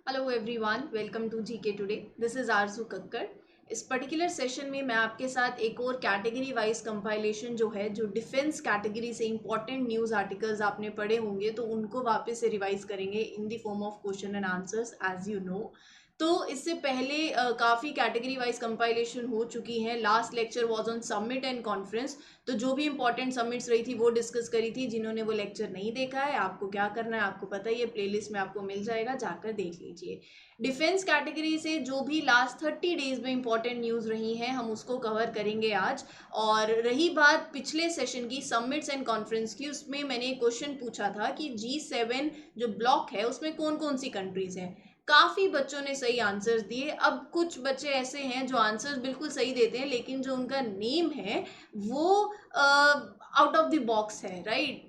Hello everyone, welcome to GK today. This is Arzoo Kakkar. इस particular session में मैं आपके साथ एक और कैटेगरी वाइज कंपाइलेशन जो डिफेंस कैटेगरी से इंपॉर्टेंट न्यूज़ आर्टिकल्स आपने पढ़े होंगे तो उनको वापस से रिवाइज करेंगे in the form of question and answers as you know. तो इससे पहले काफ़ी कैटेगरी वाइज कंपाइलेशन हो चुकी हैं। Last lecture was on summit and conference, तो जो भी इंपॉर्टेंट समिट्स रही थी वो डिस्कस करी थी। जिन्होंने वो लेक्चर नहीं देखा है, आपको क्या करना है, आपको पता ही है, प्लेलिस्ट में आपको मिल जाएगा, जाकर देख लीजिए। डिफेंस कैटेगरी से जो भी लास्ट 30 डेज में इंपॉर्टेंट न्यूज़ रही हैं हम उसको कवर करेंगे आज। और रही बात पिछले सेशन की समिट्स एंड कॉन्फ्रेंस की, उसमें मैंने क्वेश्चन पूछा था कि G7 जो ब्लॉक है उसमें कौन कौन सी कंट्रीज हैं। काफ़ी बच्चों ने सही आंसर्स दिए। अब कुछ बच्चे ऐसे हैं जो आंसर्स बिल्कुल सही देते हैं लेकिन जो उनका नेम है वो आउट ऑफ द बॉक्स है, राइट।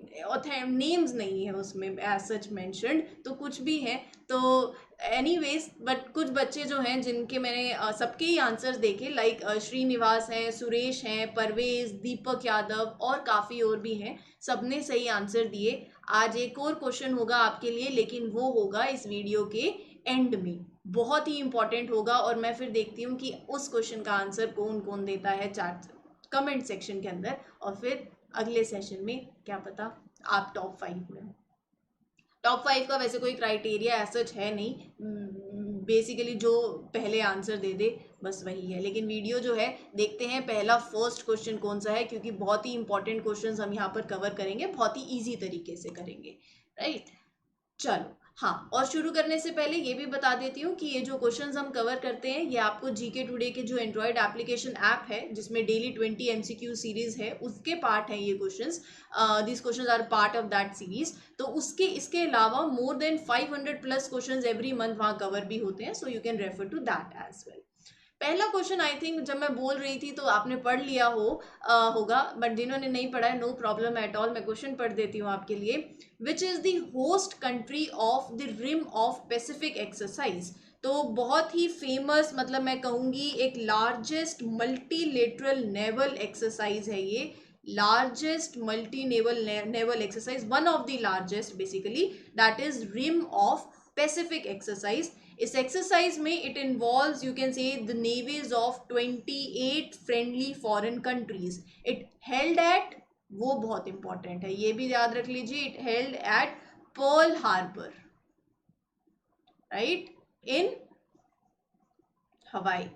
नेम्स नहीं है उसमें एज सच मेंशन्ड, तो कुछ भी है। तो एनीवेज बट कुछ बच्चे जो हैं जिनके मैंने सबके ही आंसर्स देखे, लाइक श्रीनिवास हैं, सुरेश हैं, परवेज, दीपक यादव और काफ़ी और भी हैं, सबने सही आंसर दिए। आज एक और क्वेश्चन होगा आपके लिए, लेकिन वो होगा इस वीडियो के एंड में, बहुत ही इंपॉर्टेंट होगा। और मैं फिर देखती हूँ कि उस क्वेश्चन का आंसर कौन कौन देता है चैट कमेंट सेक्शन के अंदर, और फिर अगले सेशन में क्या पता आप टॉप 5 में हो। टॉप 5 का वैसे कोई क्राइटेरिया एज सच है नहीं, बेसिकली जो पहले आंसर दे दे बस वही है। लेकिन वीडियो जो है देखते हैं पहला फर्स्ट क्वेश्चन कौन सा है, क्योंकि बहुत ही इंपॉर्टेंट क्वेश्चंस हम यहाँ पर कवर करेंगे, बहुत ही ईजी तरीके से करेंगे, राइट। चलो, हाँ, और शुरू करने से पहले ये भी बता देती हूँ कि ये जो क्वेश्चंस हम कवर करते हैं ये आपको जीके टुडे के जो एंड्रॉयड एप्लीकेशन ऐप है जिसमें डेली 20 एमसीक्यू सीरीज है उसके पार्ट है ये questions. This questions are part of that series. तो उसके इसके अलावा more than 500 plus questions every month वहाँ कवर भी होते हैं, so you can refer to that as well. पहला क्वेश्चन आई थिंक जब मैं बोल रही थी तो आपने पढ़ लिया होगा, बट जिन्होंने नहीं पढ़ा है नो प्रॉब्लम एट ऑल, मैं क्वेश्चन पढ़ देती हूँ आपके लिए। Which is the host country of the rim of Pacific exercise. तो बहुत ही फेमस, मतलब मैं कहूँगी एक लार्जेस्ट मल्टीलेटरल नेवल एक्सरसाइज है ये। Largest multi naval exercise, one of the largest basically, that is rim of Pacific exercise. इस एक्सरसाइज में it involves, you can say, the navies of 28 friendly foreign countries. It held at, वो बहुत important है, ये भी याद रख लीजिए, it held at Pearl Harbor, right, in Hawaii.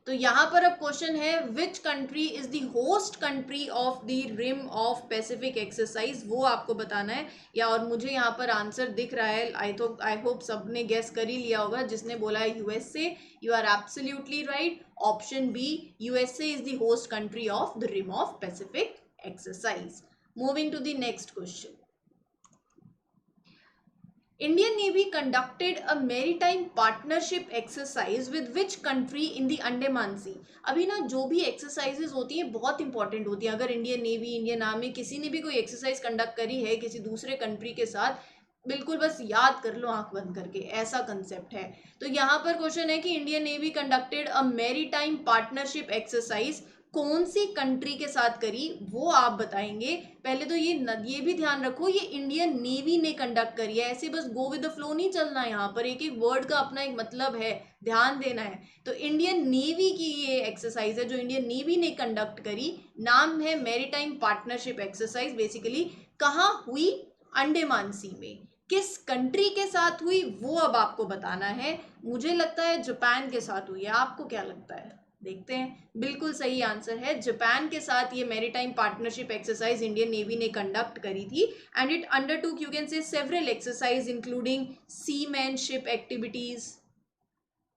तो यहां पर अब क्वेश्चन है which country is the host country of the rim of Pacific exercise, वो आपको बताना है। या और मुझे यहाँ पर आंसर दिख रहा है, आई होप सबने गेस कर ही लिया होगा। जिसने बोला है USA, you are absolutely right, option B, USA is the host country of the rim of Pacific exercise. Moving to the next question. Indian Navy conducted a maritime partnership exercise with which country in the Andaman Sea। अभी ना जो भी exercises होती हैं बहुत important होती हैं। अगर इंडियन नेवी, इंडियन आर्मी किसी ने भी कोई एक्सरसाइज कंडक्ट करी है किसी दूसरे कंट्री के साथ, बिल्कुल बस याद कर लो आंख बंद करके, ऐसा कंसेप्ट है। तो यहाँ पर क्वेश्चन है कि Indian navy conducted a maritime partnership exercise, कौन सी कंट्री के साथ करी वो आप बताएंगे। पहले तो ये भी ध्यान रखो ये इंडियन नेवी ने कंडक्ट करी है, ऐसे बस गो विद द फ्लो नहीं चलना, यहाँ पर एक एक वर्ड का अपना एक मतलब है, ध्यान देना है। तो इंडियन नेवी की ये एक्सरसाइज है जो इंडियन नेवी ने कंडक्ट करी, नाम है मैरीटाइम पार्टनरशिप एक्सरसाइज। बेसिकली कहाँ हुई, अंडमान सी में। किस कंट्री के साथ हुई वो अब आपको बताना है। मुझे लगता है जापान के साथ हुई है, आपको क्या लगता है, देखते हैं। बिल्कुल सही आंसर है, जापान के साथ ये maritime partnership exercise Indian navy ने कंडक्ट करी थी। And it undertook, you can say, several exercise including seamanship activities,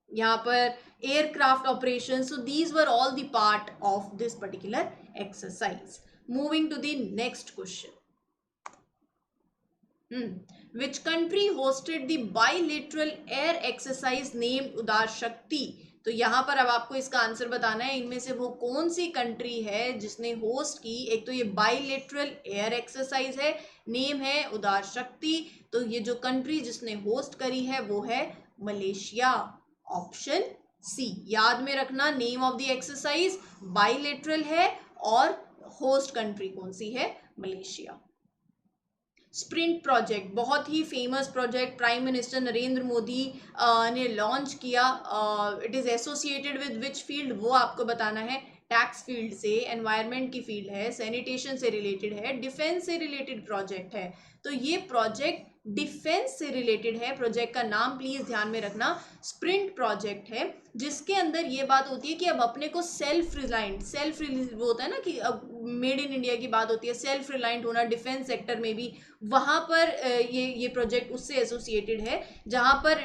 यहाँ पर aircraft operation. So these were all the part of this particular exercise. Moving to the next question. Which country hosted the bilateral air exercise named उदार शक्ति। तो यहाँ पर अब आपको इसका आंसर बताना है, इनमें से वो कौन सी कंट्री है जिसने होस्ट की। एक तो ये बाइलेटरल एयर एक्सरसाइज है, नेम है उदार शक्ति। तो ये जो कंट्री जिसने होस्ट करी है वो है मलेशिया, ऑप्शन सी। याद में रखना, name of the exercise bilateral है और होस्ट कंट्री कौन सी है, मलेशिया। स्प्रिंट प्रोजेक्ट बहुत ही famous project prime minister Narendra Modi ने लॉन्च किया। It is associated with which field, वो आपको बताना है। टैक्स फील्ड से, एनवायरनमेंट की फील्ड है, सैनिटेशन से रिलेटेड है, डिफेंस से रिलेटेड प्रोजेक्ट है। तो ये प्रोजेक्ट डिफेंस से रिलेटेड है। प्रोजेक्ट का नाम प्लीज ध्यान में रखना, स्प्रिंट प्रोजेक्ट है, जिसके अंदर ये बात होती है कि अब अपने को सेल्फ रिलायंट, वो होता है ना कि अब मेड इन इंडिया की बात होती है, सेल्फ रिलायंट होना डिफेंस सेक्टर में भी, वहां पर ये प्रोजेक्ट उससे एसोसिएटेड है, जहां पर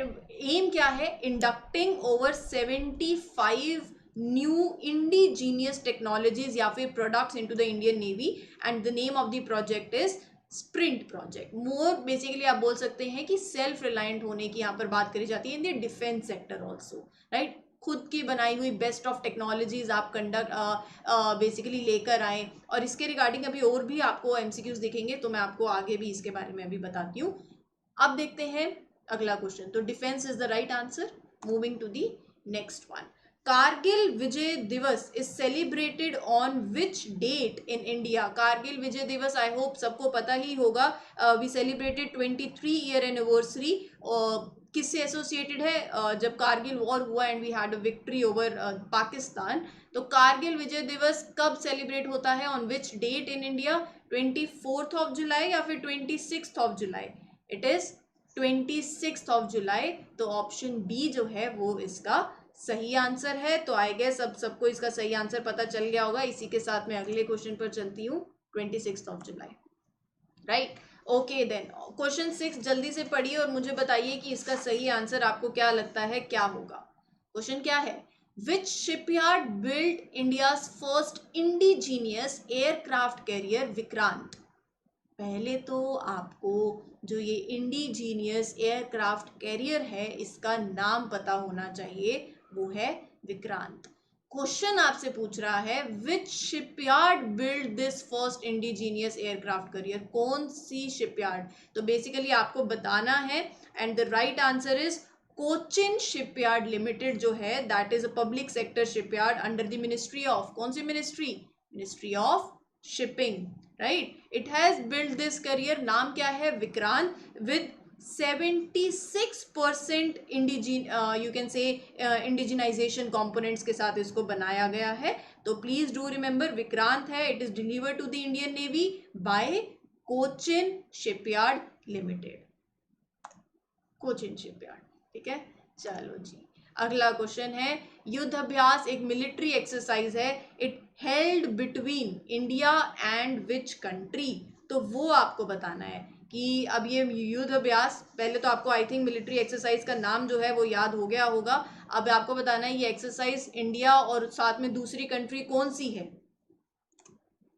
एम क्या है, inducting over 75 new indigenous technologies या फिर products into the Indian navy, and the name of the project is sprint project. More basically आप बोल सकते हैं कि सेल्फ रिलायंट होने की यहाँ पर बात करी जाती है इन the defence sector also, right. खुद की बनाई हुई बेस्ट ऑफ टेक्नोलॉजीज आप बेसिकली लेकर आए, और इसके रिगार्डिंग अभी और भी आपको एमसीक्यूज दिखेंगे, तो मैं आपको आगे भी इसके बारे में अभी बताती हूँ। अब देखते हैं अगला क्वेश्चन। तो defence is the right answer. Moving to the next one. Kargil Vijay Diwas is celebrated on which date in India? Kargil Vijay Diwas I hope सबको पता ही होगा। We celebrated 23 year anniversary. किससे एसोसिएटेड है? जब कारगिल वॉर हुआ and we had a victory over Pakistan. तो कारगिल विजय दिवस कब सेलिब्रेट होता है, on which date in India? 24th of July या फिर 26th of July? It is 26th of जुलाई। तो ऑप्शन बी जो है वो इसका सही आंसर है। तो आई गेस अब सबको इसका सही आंसर पता चल गया होगा। इसी के साथ मैं अगले क्वेश्चन पर चलती हूँ। 26th of July, right. Okay then question 6 जल्दी से पढ़िए और मुझे बताइए कि इसका सही आंसर आपको क्या लगता है क्या होगा। क्वेश्चन क्या है? Which shipyard build India's first indigenous aircraft carrier Vikrant? पहले तो आपको जो ये इंडिजीनियस एयरक्राफ्ट कैरियर है इसका नाम पता होना चाहिए, वो है विक्रांत। क्वेश्चन आपसे पूछ रहा है which shipyard build this first indigenous aircraft carrier, कौन सी शिपयार्ड? तो बेसिकली आपको बताना है, and the right answer is Cochin shipyard limited जो है, that is a public sector shipyard under the ministry of, कौन सी ministry? Ministry of shipping, right. It has build this carrier, नाम क्या है? Vikrant, with 76% you can say indigenization components के साथ इसको बनाया गया है। तो प्लीज डू रिमेंबर विक्रांत है, it is delivered to the Indian Navy by Cochin shipyard limited, Cochin shipyard, ठीक है। चलो जी, अगला क्वेश्चन है, युद्ध अभ्यास एक मिलिट्री एक्सरसाइज है, it held between India and which country? तो वो आपको बताना है कि अब ये युद्ध अभ्यास, पहले तो आपको आई थिंक मिलिट्री एक्सरसाइज का नाम जो है वो याद हो गया होगा। अब आपको बताना है ये एक्सरसाइज इंडिया और साथ में दूसरी कंट्री कौन सी है?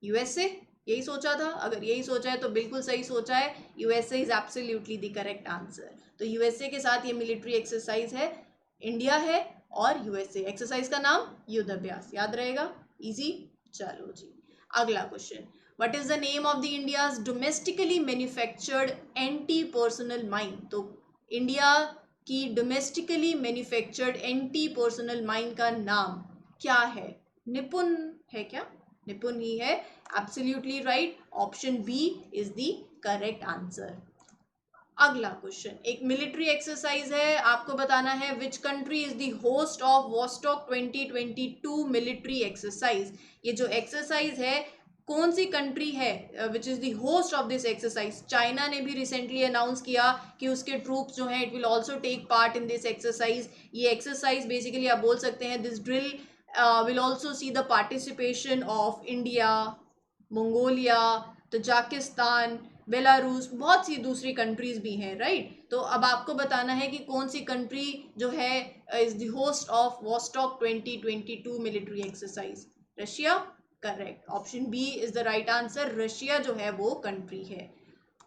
यूएसए, यही सोचा था? अगर यही सोचा है तो बिल्कुल सही सोचा है, USA is absolutely the correct answer. तो यूएसए के साथ ये मिलिट्री एक्सरसाइज है, इंडिया है और यूएसए। एक्सरसाइज का नाम युद्ध अभ्यास, याद रहेगा, इजी। चलो जी, अगला question, what is the name of the India's domestically manufactured anti personal mine? तो इंडिया की domestically manufactured anti personal mine का नाम क्या है? निपुण है क्या? निपुण ही है, absolutely right. Option B is the correct answer. अगला क्वेश्चन, एक मिलिट्री एक्सरसाइज है, आपको बताना है which country is the host of Vostok 2022 military exercise? ये जो एक्सरसाइज है कौन सी कंट्री है which is the host of this exercise? China ने भी रिसेंटली अनाउंस किया कि उसके ट्रूप्स जो हैं it will also take part in this exercise. ये एक्सरसाइज बेसिकली आप बोल सकते हैं this drill will also see the participation of India, Mongolia, Tajikistan, Belarus, बहुत सी दूसरी कंट्रीज भी हैं, राइट। तो अब आपको बताना है कि कौन सी कंट्री जो है is the host of Vostok 2022 military exercise? Russia, correct. Option B is the right answer, Russia जो है वो कंट्री है।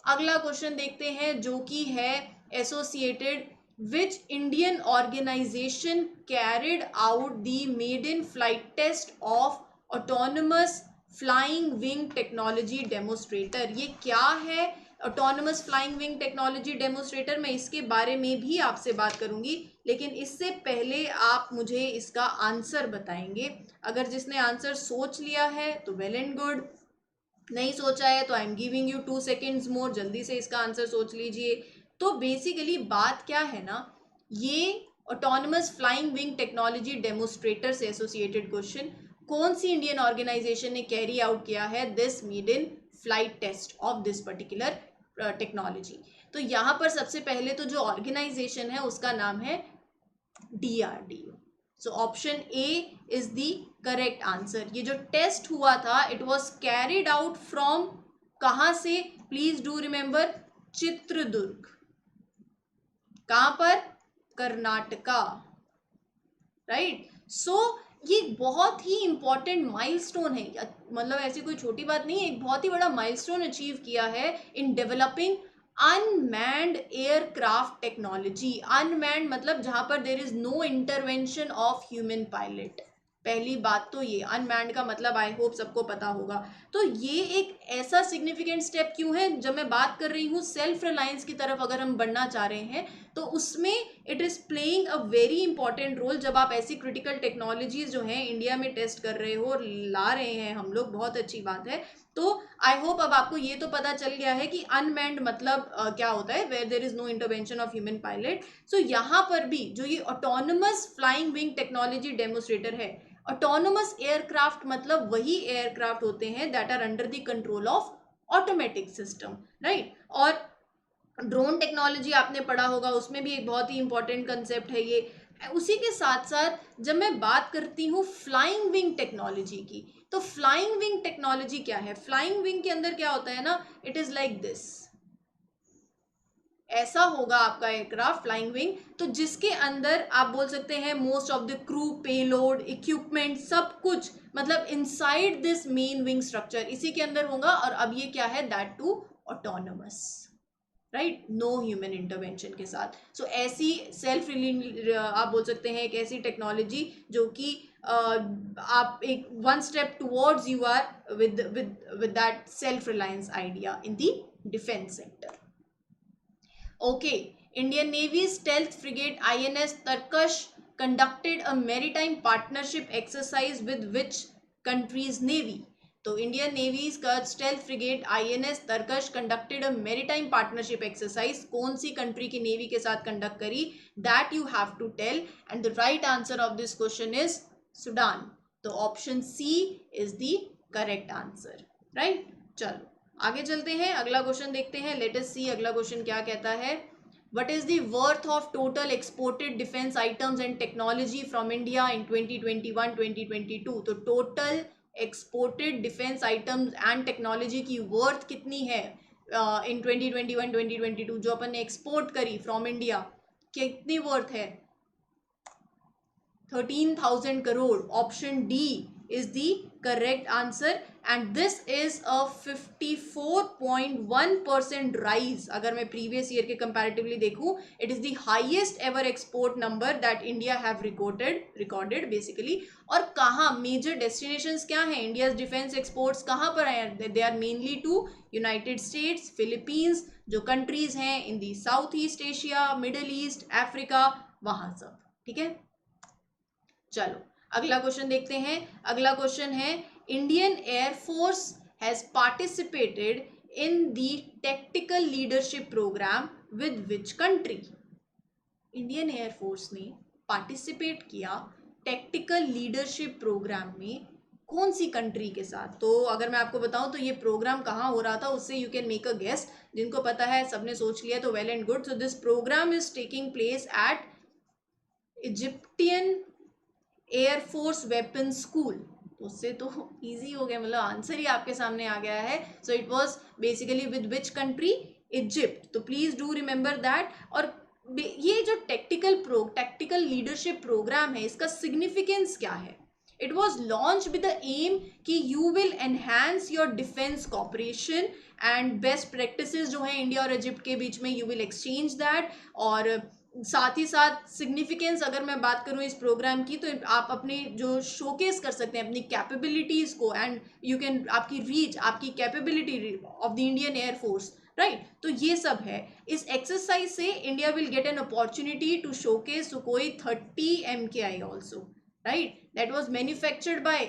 अगला क्वेश्चन देखते हैं जो कि है associated which Indian organisation carried out the maiden flight test of autonomous flying wing technology demonstrator? ये क्या है autonomous flying wing technology demonstrator? मैं इसके बारे में भी आपसे बात करूंगी, लेकिन इससे पहले आप मुझे इसका आंसर बताएंगे। अगर जिसने आंसर सोच लिया है तो वेल एंड गुड, नहीं सोचा है तो I am giving you 2 seconds मोर, जल्दी से इसका आंसर सोच लीजिए। तो बेसिकली बात क्या है ना, ये autonomous flying wing technology demonstrator से एसोसिएटेड क्वेश्चन, कौन सी इंडियन ऑर्गेनाइजेशन ने कैरी आउट किया है this maiden flight test of this particular technology. तो यहाँ पर सबसे पहले तो जो ऑर्गेनाइजेशन है उसका नाम है DRDO। So option A is the correct answer. ये जो टेस्ट हुआ था it was carried out from कहां से, प्लीज डू रिमेंबर, चित्रदुर्ग। कहां पर, कर्नाटका, राइट। सो ये बहुत ही इंपॉर्टेंट माइलस्टोन है, मतलब ऐसी कोई छोटी बात नहीं है, एक बहुत ही बड़ा माइलस्टोन अचीव किया है in developing unmanned aircraft technology. Unmanned मतलब जहां पर there is no intervention of human pilot. पहली बात तो ये अनमैन्ड का मतलब आई होप सबको पता होगा। तो ये एक ऐसा सिग्निफिकेंट स्टेप क्यों है, जब मैं बात कर रही हूँ सेल्फ रिलायंस की तरफ अगर हम बढ़ना चाह रहे हैं तो उसमें it is playing a very important role. जब आप ऐसी क्रिटिकल टेक्नोलॉजीज जो हैं इंडिया में टेस्ट कर रहे हो और ला रहे हैं हम लोग, बहुत अच्छी बात है। तो आई होप अब आपको ये तो पता चल गया है कि अनमैन्ड मतलब क्या होता है, where there is no intervention of human pilot. So यहाँ पर भी जो ये autonomous flying wing technology demonstrator है, ऑटोनमस एयरक्राफ्ट मतलब वही एयरक्राफ्ट होते हैं that are under the control of automatic system, right. और ड्रोन टेक्नोलॉजी आपने पढ़ा होगा, उसमें भी एक बहुत ही इंपॉर्टेंट कंसेप्ट है ये। उसी के साथ साथ जब मैं बात करती हूँ फ्लाइंग विंग टेक्नोलॉजी की, तो फ्लाइंग विंग टेक्नोलॉजी क्या है, फ्लाइंग विंग के अंदर क्या होता है ना, इट इज लाइक दिस, ऐसा होगा आपका एयरक्राफ्ट फ्लाइंग विंग, तो जिसके अंदर आप बोल सकते हैं most of the crew, payload, equipment, सब कुछ मतलब inside this main wing structure इसी के अंदर होगा। और अब ये क्या है, that too autonomous, right, no human intervention के साथ। सो ऐसी सेल्फ आप बोल सकते हैं एक ऐसी टेक्नोलॉजी जो कि आप एक one step towards you are with that self reliance idea in the defence sector. Okay, Indian Navy's stealth frigate INS Tarkash conducted a maritime partnership exercise with which country's navy? तो Indian navy का stealth frigate INS Tarkash conducted a maritime partnership exercise, कौन सी country की navy के साथ conduct करी, that you have to tell, and the right answer of this question is Sudan. तो option C is the correct answer, right. चलो आगे चलते हैं, अगला क्वेश्चन देखते हैं, लेट अस सी अगला क्वेश्चन क्या कहता है। What is the worth of total exported defense items and technology from India in 2021-2022? तो total exported defense items and technology की worth कितनी है in 2021-2022, जो अपन ने एक्सपोर्ट करी फ्रॉम इंडिया, कितनी वर्थ है, 13,000 crore. Option D is the correct answer, and this is a 54.1% rise. अगर मैं previous year के comparatively देखूं, it is the highest ever export number that India have recorded basically. और कहाँ major destinations क्या हैं, India's defense exports कहाँ पर हैं, they are mainly to United States, Philippines, जो countries हैं in the Southeast Asia, Middle East, Africa, वहाँ सब, ठीक है। चलो अगला क्वेश्चन देखते हैं, अगला क्वेश्चन है Indian Air Force has participated in the tactical leadership programme with which country. Indian Air Force ने पार्टिसिपेट किया टेक्टिकल लीडरशिप प्रोग्राम में कौन सी कंट्री के साथ। तो अगर मैं आपको बताऊं तो ये प्रोग्राम कहाँ हो रहा था, उससे you can make a guess, जिनको पता है सबने सोच लिया तो well and good. So this programme is taking place at Egyptian Air Force weapon school. उससे तो इजी हो गया, मतलब आंसर ही आपके सामने आ गया है। So it was basically with which country, Egypt. तो प्लीज डू रिमेंबर दैट। और ये जो टेक्टिकल लीडरशिप प्रोग्राम है, इसका सिग्निफिकेंस क्या है, it was launch with the aim that you will enhance your defence cooperation and best practices जो है इंडिया और इजिप्ट के बीच में, यू विल एक्सचेंज दैट। और साथ ही साथ सिग्निफिकेंस अगर मैं बात करूं इस प्रोग्राम की, तो आप अपनी जो शोकेस कर सकते हैं अपनी कैपेबिलिटीज को, एंड यू कैन आपकी रीच, आपकी capability of the Indian Air Force, right. तो ये सब है इस एक्सरसाइज से India will get an opportunity to showcase Sukhoi 30 MKI also, right, that was manufactured by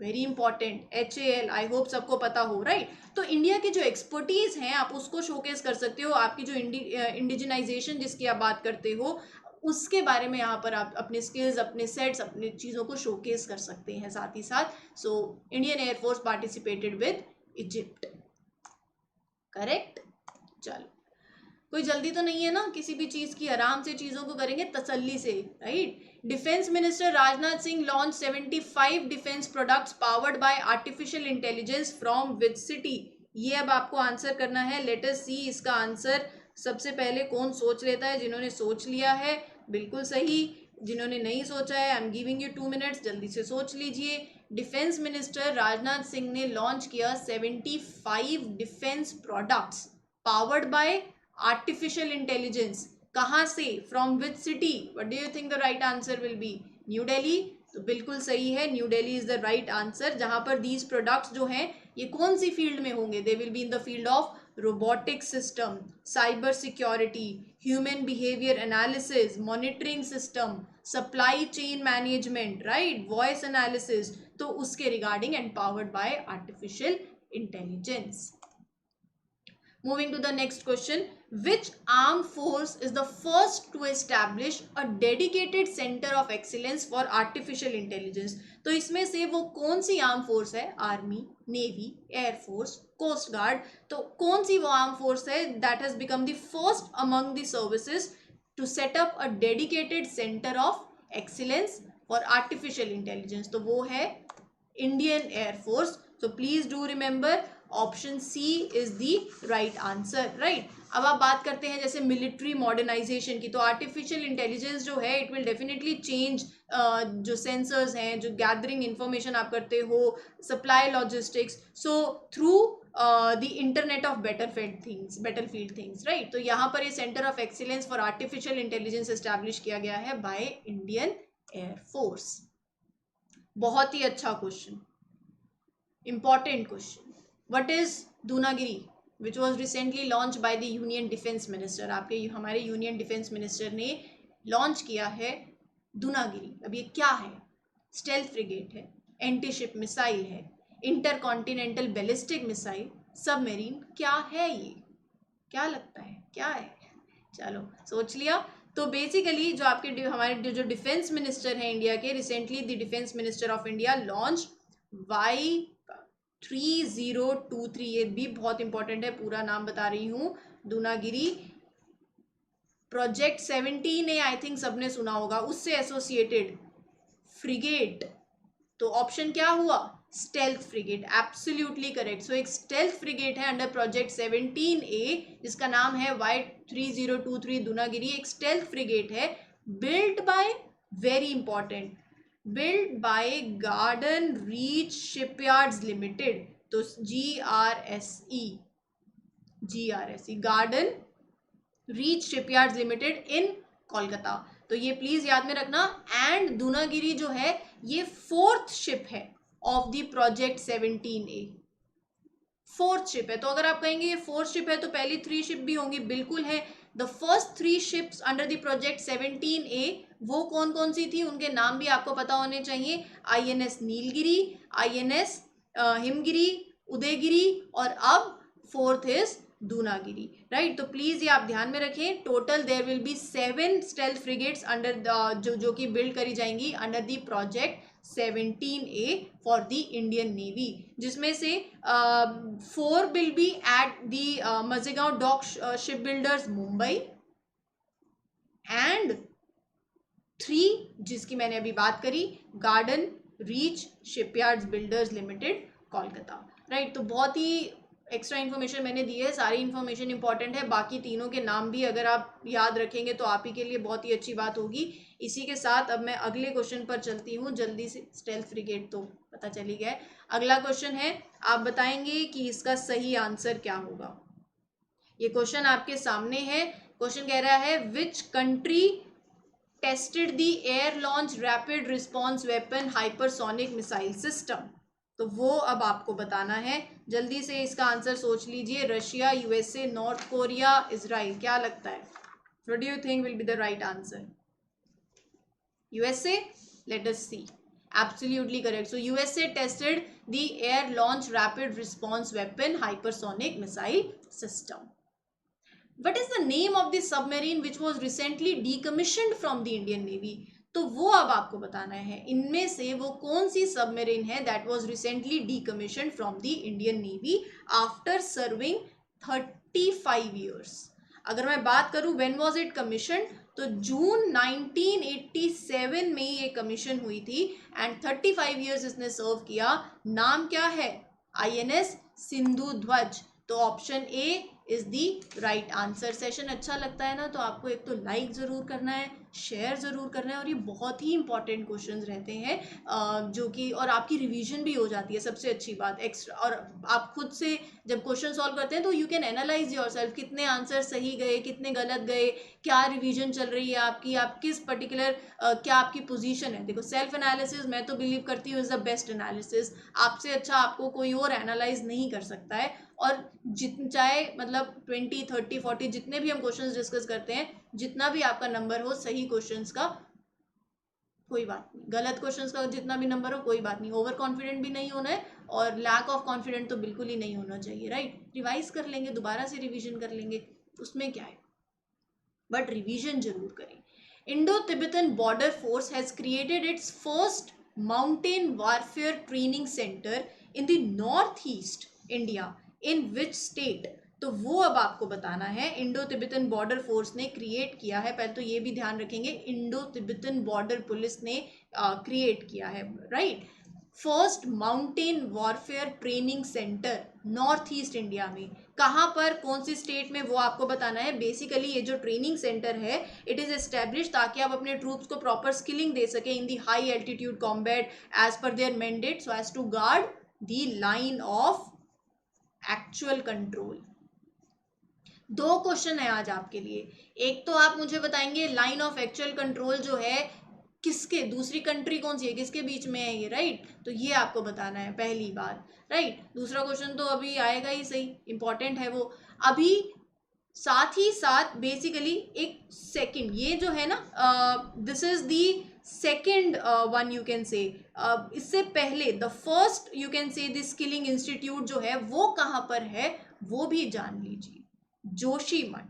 very important, HAL, I hope सबको पता हो, राइट। तो इंडिया की जो एक्सपर्टीज हैं आप उसको शोकेस कर सकते हो, आपकी जो इंडिजिनाइजेशन जिसकी आप बात करते हो उसके बारे में यहाँ पर आप अपने स्किल्स, अपने सेट्स, अपने चीज़ों को शोकेस कर सकते हैं साथ ही साथ। So Indian air force participated with Egypt, correct. चलो, कोई जल्दी तो नहीं है ना किसी भी चीज की, आराम से चीजों को करेंगे तसल्ली से, right. Defence minister Rajnath Singh launch 75 defence products powered by artificial intelligence from which city. ये अब आपको आंसर करना है। लेट अस सी इसका आंसर सबसे पहले कौन सोच लेता है। जिन्होंने सोच लिया है बिल्कुल सही, जिन्होंने नहीं सोचा है I am giving you 2 minutes, जल्दी से सोच लीजिए। डिफेंस मिनिस्टर राजनाथ सिंह ने लॉन्च किया 75 defence products powered by artificial intelligence. कहाँ से, from which city, what do you think the right answer will be? New Delhi. तो बिल्कुल सही है, new Delhi is the right answer. जहां पर दीज प्रोडक्ट्स जो हैं ये कौन सी फील्ड में होंगे? They will be in the field of robotic system, cyber security, human behaviour analysis, monitoring system, supply chain management, right, voice analysis, तो उसके regarding and powered by artificial intelligence. Moving to the next question, which armed force is the first to establish a dedicated center of excellence for artificial intelligence? तो इसमें से वो कौन सी arm force है? Army, navy, air force, coast guard. तो कौन सी वो आर्म फोर्स है that has become the first among the services to set up a dedicated centre of excellence for artificial intelligence? तो वो है Indian Air Force. So please do remember option C is the right answer, right. अब आप बात करते हैं जैसे military modernisation की, तो आर्टिफिशियल इंटेलिजेंस जो है इट विल डेफिनेटली चेंज जो सेंसर्स हैं, जो गैदरिंग इंफॉर्मेशन आप करते हो, supply logistics, so through the internet of battlefield things, right. तो यहाँ पर ये centre of excellence for artificial intelligence establish किया गया है बाय इंडियन एयरफोर्स। बहुत ही अच्छा question, important question. What is Dunagiri, which was recently launched by the Union Defense Minister? आपके हमारे यूनियन डिफेंस मिनिस्टर ने लॉन्च किया है दुनागिरी। अब ये क्या है? स्टेल्थ फ्रिगेट है, एंटी शिप मिसाइल है, इंटरकॉन्टिनेंटल बैलिस्टिक मिसाइल, सबमरीन, क्या है ये? क्या लगता है क्या है? चलो सोच लिया। तो बेसिकली जो आपके हमारे जो डिफेंस मिनिस्टर हैं इंडिया के, recently the defence minister of India launch Y3023, ये भी बहुत इंपॉर्टेंट है, पूरा नाम बता रही हूँ, Dunagiri project 17A, I think सबने सुना होगा, उससे एसोसिएटेड फ्रिगेट। तो ऑप्शन क्या हुआ? Stealth frigate, absolutely correct. So एक स्टेल्थ फ्रिगेट है अंडर प्रोजेक्ट 17A जिसका नाम है Y3023 दुनागिरी। एक स्टेल्थ फ्रिगेट है build by, very important, build by Garden Reach shipyards limited. तो GRSE, Garden Reach shipyards limited in Kolkata. तो ये प्लीज याद में रखना। एंड दुनागिरी जो है ये 4th शिप है of the project 17A, 4th ship है। तो अगर आप कहेंगे ये 4th शिप है तो पहली 3 शिप भी होंगी, बिल्कुल है। The first 3 ships under the project 17A वो कौन कौन सी थी, उनके नाम भी आपको पता होने चाहिए। INS नीलगिरी, INS हिमगिरी, उदयगिरी, और अब 4th इज दूनागिरी, राइट। तो प्लीज ये आप ध्यान में रखें। Total there will be 7 stealth frigates under जो कि बिल्ड करी जाएंगी under the project 17A for the Indian navy, जिसमें से 4 will be at the Mazagaon dock ship builders Mumbai, and 3 जिसकी मैंने अभी बात करी, Garden Reach shipyards builders limited Kolkata, right. तो बहुत ही एक्स्ट्रा इन्फॉर्मेशन मैंने दी है, सारी इन्फॉर्मेशन इंपॉर्टेंट है, बाकी तीनों के नाम भी अगर आप याद रखेंगे तो आप ही के लिए बहुत ही अच्छी बात होगी। इसी के साथ अब मैं अगले क्वेश्चन पर चलती हूँ जल्दी से। स्टेल्थ फ्रिगेट तो पता चली गया है। अगला क्वेश्चन है, आप बताएंगे कि इसका सही आंसर क्या होगा। ये क्वेश्चन आपके सामने है। क्वेश्चन कह रहा है which country tested the air launch rapid response weapon hypersonic missile system. तो वो अब आपको बताना है, जल्दी से इसका आंसर सोच लीजिए। Russia, USA, North Korea, Israel, क्या लगता है? What do you think will be the right answer? USA? Let us see. Absolutely correct. So USA tested the air launch rapid response weapon hypersonic missile system. What is the name of the submarine which was recently decommissioned from the Indian Navy? तो वो अब आपको बताना है, इनमें से वो कौन सी सबमरीन है that was recently decommissioned from the Indian navy after serving 35 years. अगर मैं बात करूं व्हेन वाज इट कमीशन, तो जून 1987 में ये कमीशन हुई थी एंड 35 ईयर्स इसने सर्व किया. नाम क्या है? INS सिंधु ध्वज. तो option A is the right answer. Session अच्छा लगता है ना, तो आपको एक तो लाइक ज़रूर करना है, शेयर ज़रूर करना है, और ये बहुत ही इंपॉर्टेंट क्वेश्चंस रहते हैं जो कि, और आपकी रिवीजन भी हो जाती है, सबसे अच्छी बात एक्स्ट्रा. और आप खुद से जब क्वेश्चन सॉल्व करते हैं तो यू कैन एनालाइज योरसेल्फ, कितने आंसर सही गए, कितने गलत गए, क्या रिवीजन चल रही है आपकी, आप किस पर्टिकुलर क्या आपकी पोजीशन है. देखो, सेल्फ एनालिसिस मैं तो बिलीव करती हूँ इज़ द बेस्ट एनालिसिस. आपसे अच्छा आपको कोई और एनालाइज नहीं कर सकता है. और चाहे मतलब 20, 30, 40 जितने भी हम क्वेश्चंस डिस्कस करते हैं, जितना भी आपका नंबर हो सही क्वेश्चंस का कोई बात नहीं, गलत क्वेश्चंस का जितना भी नंबर हो कोई बात नहीं, ओवर कॉन्फिडेंट भी नहीं होना है और लैक ऑफ कॉन्फिडेंट तो बिल्कुल ही नहीं होना चाहिए. राइट, रिवाइज कर लेंगे, दोबारा से रिवीजन कर लेंगे, उसमें क्या है, बट रिवीजन जरूर करें. Indo Tibetan border force has created it's first mountain warfare training centre in the north east India in which state. तो वो अब आपको बताना है. इंडो तिब्बतन बॉर्डर फोर्स ने क्रिएट किया है, पहले तो ये भी ध्यान रखेंगे, इंडो तिब्बतन बॉर्डर पुलिस ने क्रिएट किया है. Right, first mountain warfare training centre north east India में, कहाँ पर, कौन सी स्टेट में, वो आपको बताना है. बेसिकली ये जो ट्रेनिंग सेंटर है इट इज एस्टेब्लिश ताकि आप अपने ट्रूप्स को प्रॉपर स्किलिंग दे सके in the high altitude combat as per their mandate so as to guard the line of actual control. दो क्वेश्चन है आज आपके लिए. एक तो आप मुझे बताएंगे लाइन ऑफ एक्चुअल कंट्रोल जो है किसके, दूसरी कंट्री कौन सी है, किसके बीच में है ये. राइट, तो ये आपको बताना है पहली बात. राइट, दूसरा क्वेश्चन तो अभी आएगा ही, सही इंपॉर्टेंट है वो अभी. साथ ही साथ बेसिकली एक सेकंड, ये जो है ना, this is the second one you can से. इससे पहले the first you can say the skilling institute जो है वो कहाँ पर है वो भी जान लीजिए, जोशीमठ.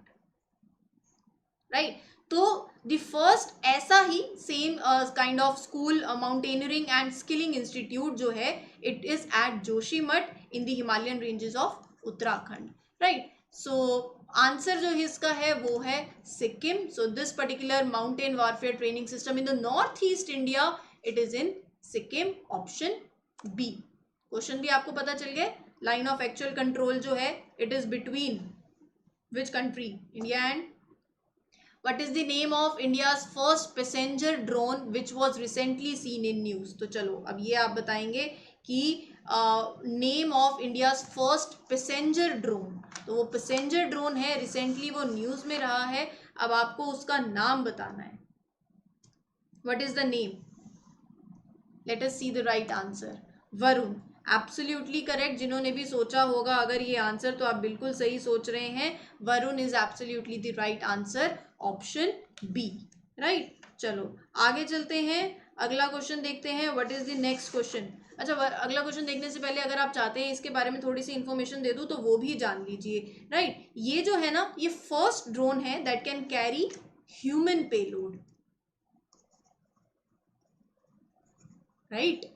राइट, तो द फर्स्ट ऐसा ही same kind of school mountaineering and skilling institute जो है it is at Joshimath in the Himalayan ranges of Uttarakhand. Right, so answer जो इसका है वो है Sikkim. So this particular mountain warfare training system in the north east India it is in Sikkim, option B. Question भी आपको पता चल गया. लाइन ऑफ एक्चुअल कंट्रोल जो है it is between which country, India and what is the name of India's first passenger drone which was recently seen in news. तो चलो अब ये आप बताएंगे कि name of India's first passenger drone. तो वो पैसेंजर ड्रोन है, रिसेंटली वो न्यूज में रहा है, अब आपको उसका नाम बताना है. What is the name? Late us see the right answer. Varun, absolutely correct. जिन्होंने भी सोचा होगा अगर ये आंसर तो आप बिल्कुल सही सोच रहे हैं. Varun is absolutely the right answer, option B. Right, चलो आगे चलते हैं, अगला क्वेश्चन देखते हैं. What is the next question? अच्छा, अगला क्वेश्चन देखने से पहले अगर आप चाहते हैं इसके बारे में थोड़ी सी इन्फॉर्मेशन दे दूं तो वो भी जान लीजिए. राइट, ये जो है ना ये फर्स्ट ड्रोन है that can carry human payload. Right,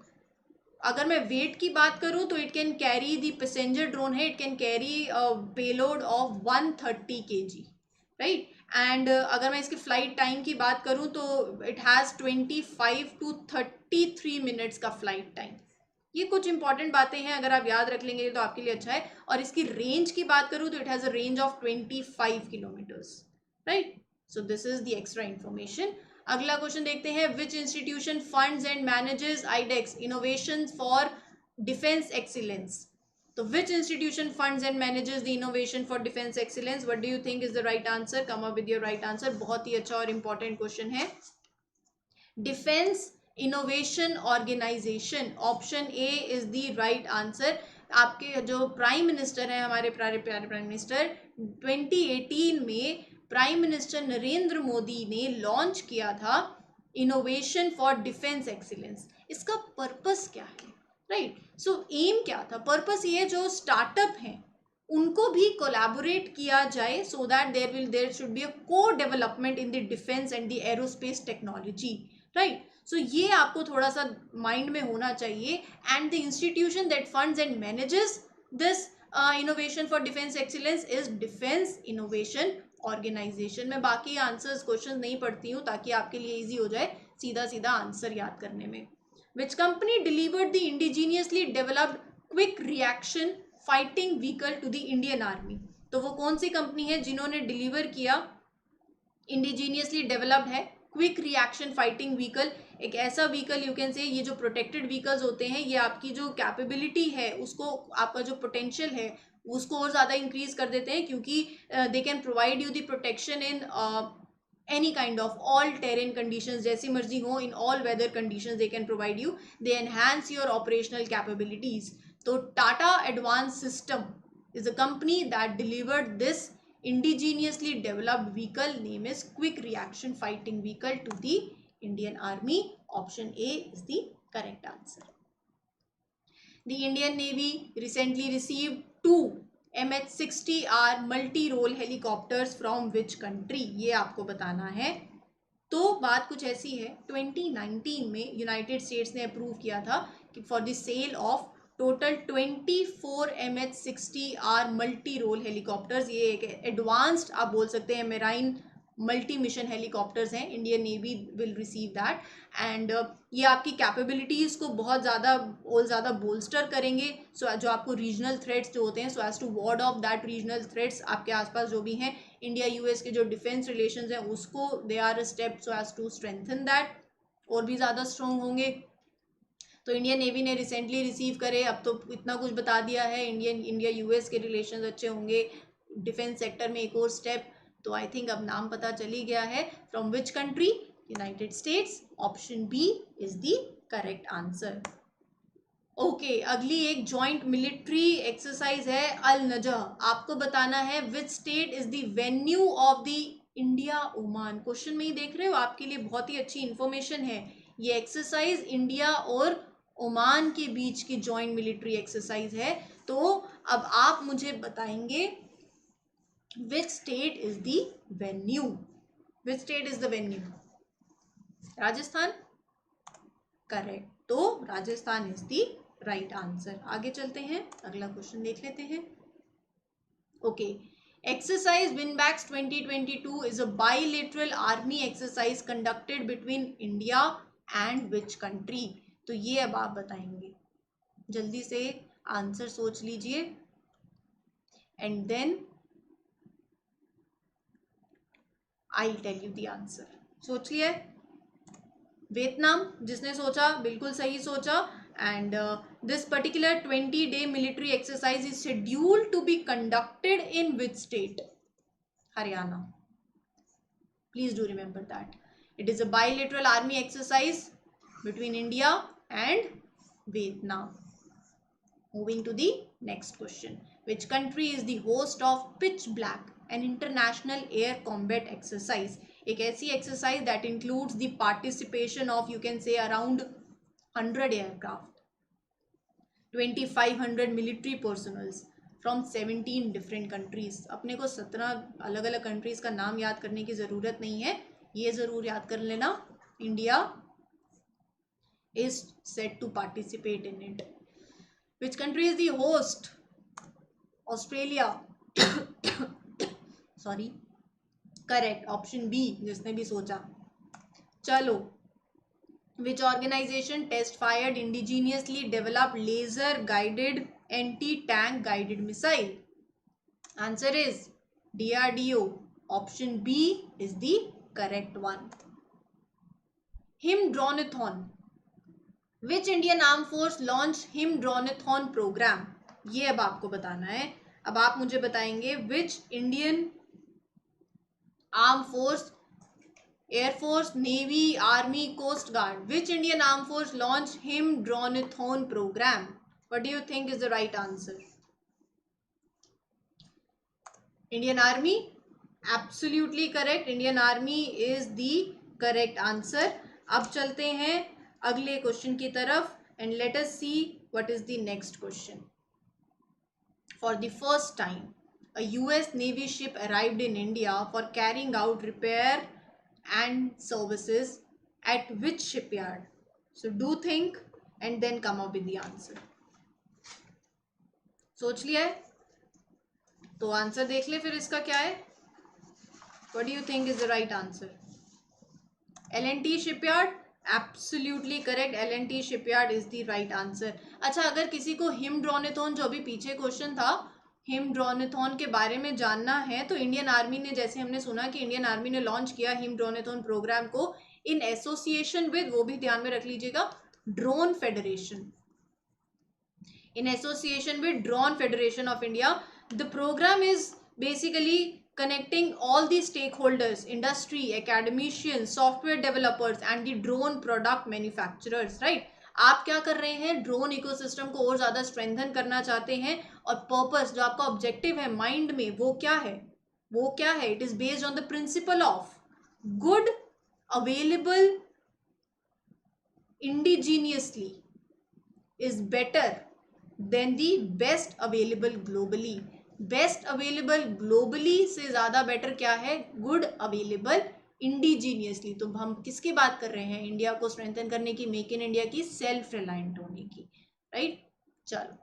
अगर मैं वेट की बात करूं तो it can carry the passenger drone है, it can carry payload of 130 kg. Right, and अगर मैं इसकी फ्लाइट टाइम की बात करूं तो इट हैज़ 25 to 33 मिनट्स का फ्लाइट टाइम. ये कुछ इंपॉर्टेंट बातें हैं, अगर आप याद रख लेंगे तो आपके लिए अच्छा है. और इसकी रेंज की बात करूं तो it has a range of 25 kilometres. Right, so this is the extra information. अगला क्वेश्चन देखते हैं. Which institution funds and manages iDEX innovation for defence excellence. तो which institution funds and manages the innovation for defence excellence? What do you think is the right answer? Come up with your right answer. बहुत ही अच्छा और important question है. Defence innovation organisation, option A is the right answer. आपके जो prime minister हैं, हमारे प्यारे प्यारे प्राइम मिनिस्टर, 2018 में प्राइम मिनिस्टर नरेंद्र मोदी ने लॉन्च किया था इनोवेशन फॉर डिफेंस एक्सीलेंस. इसका पर्पस क्या है, राइट? सो एम क्या था, पर्पस ये जो स्टार्टअप हैं उनको भी कोलैबोरेट किया जाए so that there should be a co development in the defence and the aerospace technology, right? So ये आपको थोड़ा सा माइंड में होना चाहिए. And the institution that funds and manages this innovation for defence excellence is defence innovation organisation. मैं बाकी answers question नहीं पढ़ती हूँ ताकि आपके लिए ईजी हो जाए सीधा सीधा आंसर याद करने में. Which company delivered the indigenously developed quick reaction fighting vehicle to the Indian Army? तो वो कौन सी कंपनी है जिन्होंने डिलीवर किया, इंडिजीनियसली डेवलप्ड है क्विक रिएक्शन फाइटिंग व्हीकल? एक ऐसा व्हीकल, यू कैन से, ये जो प्रोटेक्टेड व्हीकल्स होते हैं ये आपकी जो कैपेबिलिटी है उसको, आपका जो पोटेंशियल है उसको और ज़्यादा इंक्रीज कर देते हैं, क्योंकि they can provide you the protection in any kind of all terrain conditions, जैसी मर्जी हो, in all weather conditions they can provide you, they enhance your operational capabilities. तो Tata advanced system is a company that delivered this indigenously developed vehicle, name is quick reaction fighting vehicle, to the Indian Army. Option A is the correct answer. The Indian Navy recently received 2 MH-60R multi-role helicopters from which country? ये आपको बताना है. तो बात कुछ ऐसी है, 2019 में यूनाइटेड स्टेट्स ने अप्रूव किया था कि for the sale of total 24 MH-60R multi role helicopters, ये एक एडवांस्ड आप बोल सकते हैं मेराइन मल्टी मिशन हेलीकॉप्टर्स हैं. Indian Navy will receive that and ये आपकी कैपेबिलिटीज़ को बहुत ज़्यादा बोल्स्टर करेंगे. सो जो आपको रीजनल थ्रेट्स जो होते हैं, so as to ward off that regional threats, आपके आसपास जो भी हैं, इंडिया यूएस के जो डिफेंस रिलेशंस हैं उसको, they are a step so as to strengthen that, और भी ज़्यादा स्ट्रॉन्ग होंगे. तो इंडियन नेवी ने रिसेंटली रिसीव करे, अब तो इतना कुछ बता दिया है, इंडिया यूएस के रिलेशंस अच्छे होंगे, डिफेंस सेक्टर में एक और स्टेप. तो आई थिंक अब नाम पता चल ही गया है. From which country? United States. Option B is the correct answer. Okay, अगली एक जॉइंट मिलिट्री एक्सरसाइज है अल नजह. आपको बताना है विच state is the venue of the India Oman. Question में ही देख रहे हो, आपके लिए बहुत ही अच्छी इंफॉर्मेशन है. ये एक्सरसाइज इंडिया और ओमान के बीच की जॉइंट मिलिट्री एक्सरसाइज है. तो अब आप मुझे बताएंगे which state is the venue. Which state is the venue? Rajasthan. Correct. तो Rajasthan is the right answer. आगे चलते हैं, अगला क्वेश्चन देख लेते हैं. Okay, exercise VINBAX 2022 is a bilateral army exercise conducted between India and which country? तो ये अब आप बताएंगे. जल्दी से आंसर सोच लीजिए and then I tell you the answer. सोच लिया? वियतनाम. जिसने सोचा बिल्कुल सही सोचा. And this particular 20-day military exercise is scheduled to be conducted in which state? Haryana. Please do remember that. It is a bilateral army exercise between India and Vietnam. Moving to the next question. Which country is the host of Pitch Black, an international air combat exercise? एक ऐसी exercise that includes the participation of, you can say, around 100 aircraft, 2500 military personnel from 17 different countries. अपने को 17 अलग अलग countries का नाम याद करने की ज़रूरत नहीं है, ये ज़रूर याद कर लेना. India is set to participate in it. Which country is the host? Australia. Sorry. Correct. Option B, जिसने भी सोचा. चलो, which organization test fired indigenously developed laser guided anti-tank guided missile? Answer is DRDO. Option B is the correct one. Himdronathon. Which Indian Armed Force launched Himdronathon program? ये अब आपको बताना है. अब आप मुझे बताएंगे which Indian Armed Force, Air Force, Navy, Army, Coast Guard, which Indian Armed Force launched Himdronathon program? What do you think is the right answer? Indian Army? Absolutely correct. Indian Army is the correct answer. अब चलते हैं अगले question की तरफ and let us see what is the next question. For the first time, a US Navy ship arrived in India for carrying out repair and services at which shipyard? So do think and then come up with the answer. सोच लिया है तो answer देख ले फिर इसका क्या है. What do you think is the right answer? L&T shipyard? Absolutely correct. L&T shipyard is the right answer. अच्छा, अगर किसी को हिमड्रोनेथॉन, जो अभी पीछे क्वेश्चन था, हिमड्रोनेथॉन के बारे में जानना है तो इंडियन आर्मी ने, जैसे हमने सुना कि इंडियन आर्मी ने लॉन्च किया हिमड्रोनेथॉन प्रोग्राम को इन एसोसिएशन विद, वो भी ध्यान में रख लीजिएगा, drone federation. In association with Drone Federation of India, the program is basically connecting all the stakeholders, industry, academicians, software developers and the drone product manufacturers, right? आप क्या कर रहे हैं, ड्रोन इकोसिस्टम को और ज़्यादा स्ट्रेंथन करना चाहते हैं और पर्पस, जो आपका ऑब्जेक्टिव है माइंड में, वो क्या है, वो क्या है? It is based on the principle of good available indigenously is better than the best available globally. Best available globally से ज़्यादा बेटर क्या है, गुड अवेलेबल इंडिजीनियसली. तो हम किसकी बात कर रहे हैं, इंडिया को स्ट्रेंथन करने की, मेक इन इंडिया की, सेल्फ रिलायंट होने की, राइट? चलो,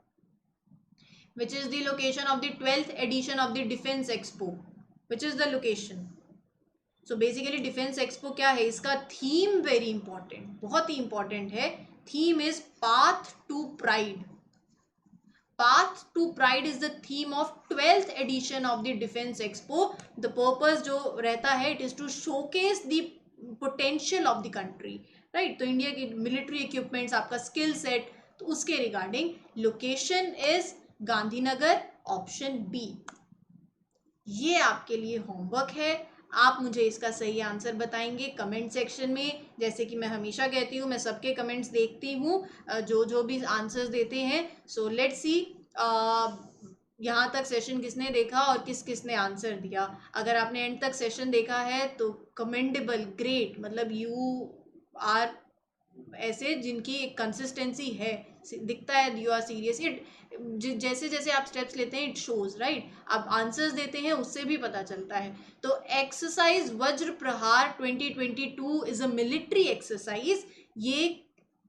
which is the location of the 12th edition of the defence expo? Which is the location? So basically defence expo क्या है, इसका थीम वेरी इंपॉर्टेंट, बहुत ही इंपॉर्टेंट है. Theme is path to pride. Path to Pride is the theme of 12th edition of the Defense Expo. The purpose जो रहता है, it is to showcase the potential of the country, right? तो India की military equipments, आपका skill set, तो उसके regarding location is Gandhinagar, option B. ये आपके लिए होमवर्क है. आप मुझे इसका सही आंसर बताएंगे कमेंट सेक्शन में. जैसे कि मैं हमेशा कहती हूँ, मैं सबके कमेंट्स देखती हूँ, जो भी आंसर्स देते हैं. सो लेट्स सी यहाँ तक सेशन किसने देखा और किसने आंसर दिया. अगर आपने एंड तक सेशन देखा है तो कमेंडेबल, ग्रेट, मतलब यू आर ऐसे जिनकी एक कंसिस्टेंसी है, दिखता है यू आर सीरियस. इट जैसे जैसे आप स्टेप्स लेते हैं, इट शोज, राइट? आप आंसर्स देते हैं, उससे भी पता चलता है. तो एक्सरसाइज वज्र प्रहार 2022 इज अ मिलिट्री एक्सरसाइज. ये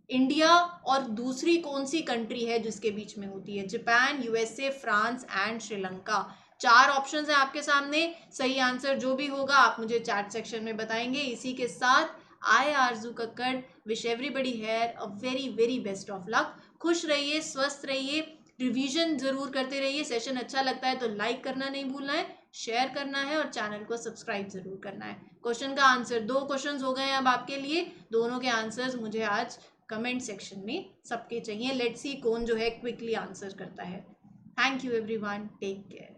इंडिया और दूसरी कौन सी कंट्री है जिसके बीच में होती है? Japan, USA, France and Sri Lanka. 4 options हैं आपके सामने. सही आंसर जो भी होगा आप मुझे चैट सेक्शन में बताएंगे. इसी के साथ I Aarzoo Kakkar wish everybody here a very very best of luck. खुश रहिए, स्वस्थ रहिए, रिवीजन जरूर करते रहिए. सेशन अच्छा लगता है तो लाइक करना नहीं भूलना है, शेयर करना है और चैनल को सब्सक्राइब जरूर करना है. क्वेश्चन का आंसर, 2 क्वेश्चंस हो गए हैं अब आपके लिए. दोनों के आंसर्स मुझे आज कमेंट सेक्शन में सबके चाहिए. लेट्स सी कौन जो है क्विकली आंसर करता है. Thank you everyone, take care.